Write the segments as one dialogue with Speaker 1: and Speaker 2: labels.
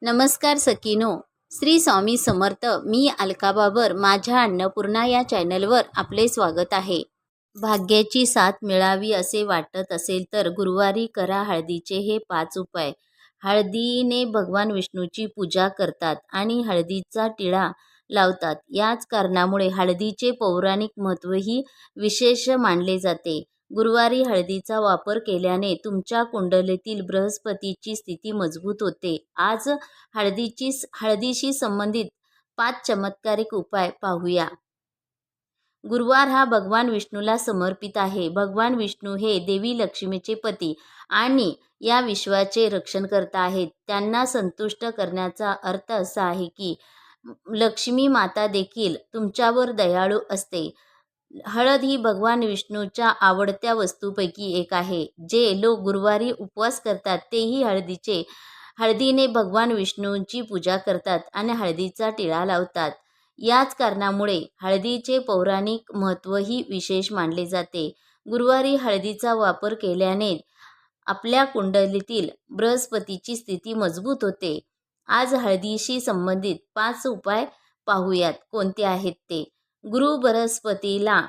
Speaker 1: नमस्कार सखीनो. श्री स्वामी समर्थ. मी अलका बाबर. माझ्या अन्नपूर्णा या चॅनलवर आपले स्वागत आहे. भाग्याची साथ मिळावी असे वाटत असेल तर गुरुवारी करा हळदीचे हे 5 उपाय. हळदीने भगवान विष्णूची पूजा करतात आणि हळदीचा टिळा लावतात. याच कारणामुळे हळदीचे पौराणिक महत्त्वही विशेष मानले जाते. गुरुवारी हळदीचा वापर केल्याने तुमच्या कुंडलीतील बृहस्पतीची स्थिती मजबूत होते. आज हळदीशी संबंधित 5 चमत्कारिक उपाय पाहूया. गुरुवार हा भगवान विष्णूला समर्पित आहे. भगवान विष्णू हे देवी लक्ष्मीचे पती आणि या विश्वाचे रक्षणकर्ता आहेत. त्यांना संतुष्ट करण्याचा अर्थ असा आहे की लक्ष्मी माता देखील तुमच्यावर दयाळू असते. हळद ही भगवान विष्णूच्या आवडत्या वस्तूपैकी एक आहे. जे लोक गुरुवारी उपवास करतात तेही हळदीने भगवान विष्णूंची पूजा करतात आणि हळदीचा टिळा लावतात. याच कारणामुळे हळदीचे पौराणिक महत्त्वही विशेष मानले जाते. गुरुवारी हळदीचा वापर केल्याने आपल्या कुंडलीतील बृहस्पतीची स्थिती मजबूत होते. आज हळदीशी संबंधित 5 उपाय पाहूयात. कोणते आहेत ते? गुरु बृहस्पतीला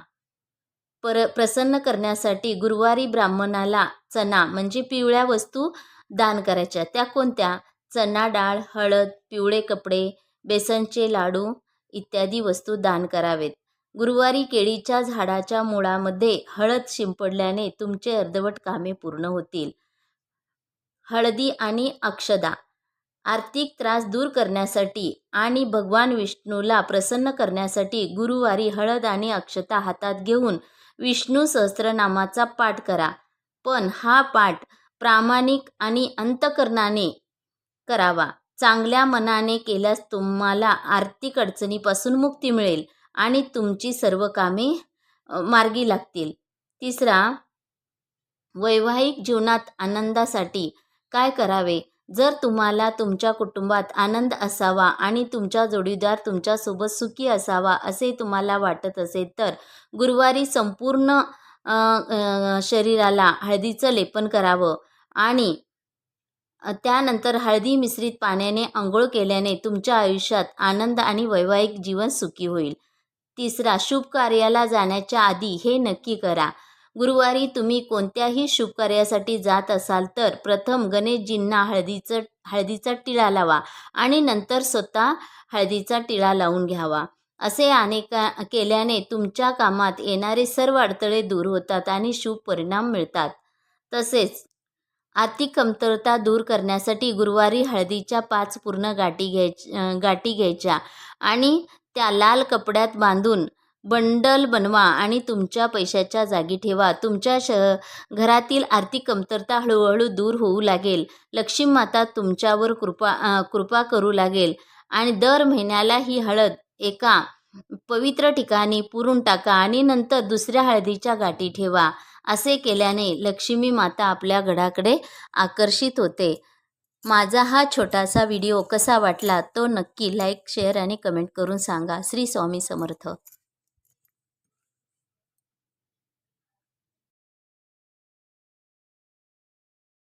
Speaker 1: प्रसन्न करण्यासाठी गुरुवारी ब्राह्मणाला चणा म्हणजे पिवळ्या वस्तू दान करायच्या. त्या कोणत्या? चणा डाळ, हळद, पिवळे कपडे, बेसनचे लाडू इत्यादी वस्तू दान करावेत. गुरुवारी केळीच्या झाडाच्या मुळामध्ये हळद शिंपडल्याने तुमचे अर्धवट कामे पूर्ण होतील. हळदी आणि अक्षदा. आर्थिक त्रास दूर करण्यासाठी आणि भगवान विष्णूला प्रसन्न करण्यासाठी गुरुवारी हळद आणि अक्षता हातात घेऊन विष्णू सहस्त्रनामाचा पाठ करा. पण हा पाठ प्रामाणिक आणि अंतःकरणाने करावा. चांगल्या मनाने केल्यास तुम्हाला आर्थिक अडचणीपासून मुक्ती मिळेल आणि तुमची सर्व कामे मार्गी लागतील. तिसरा, वैवाहिक जीवनात आनंदासाठी काय करावे? जर तुम्हाला तुमच्या कुटुंबात आनंद असावा आणि तुमचा जोडीदार तुमच्यासोबत सुखी असावा असे तुम्हाला वाटत असेल तर गुरुवारी संपूर्ण शरीराला हळदीचं लेपन करावं आणि त्यानंतर हळदी मिश्रित पाण्याने आंघोळ केल्याने तुमच्या आयुष्यात आनंद आणि वैवाहिक जीवन सुखी होईल. तिसरा, शुभ कार्याला जाण्याच्या आधी हे नक्की करा. गुरुवारी तुम्ही कोणत्याही शुभ कार्यासाठी जात असाल तर प्रथम गणेशजींना हळदीचा टिळा लावा आणि नंतर स्वतः हळदीचा टिळा लावून घ्यावा. असे केल्याने तुमच्या कामात येणारे सर्व अडथळे दूर होतात आणि शुभ परिणाम मिळतात. तसेच आर्थिक कमतरता दूर करण्यासाठी गुरुवारी हळदीच्या 5 पूर्ण गाठी घ्यायच्या आणि त्या लाल कपड्यात बांधून बंडल बनवा आणि तुमच्या पैशाच्या जागी ठेवा. तुमच्या घरातील आर्थिक कमतरता हळूहळू दूर होऊ लागेल. लक्ष्मी माता तुमच्यावर कृपा करू लागेल आणि दर महिन्याला ही हळद एका पवित्र ठिकाणी पुरून टाका आणि नंतर दुसऱ्या हळदीच्या गाठी ठेवा. असे केल्याने लक्ष्मी माता आपल्या घराकडे आकर्षित होते. माझा हा छोटासा व्हिडिओ कसा वाटला तो नक्की लाईक, शेअर आणि कमेंट करून सांगा. श्री स्वामी समर्थ.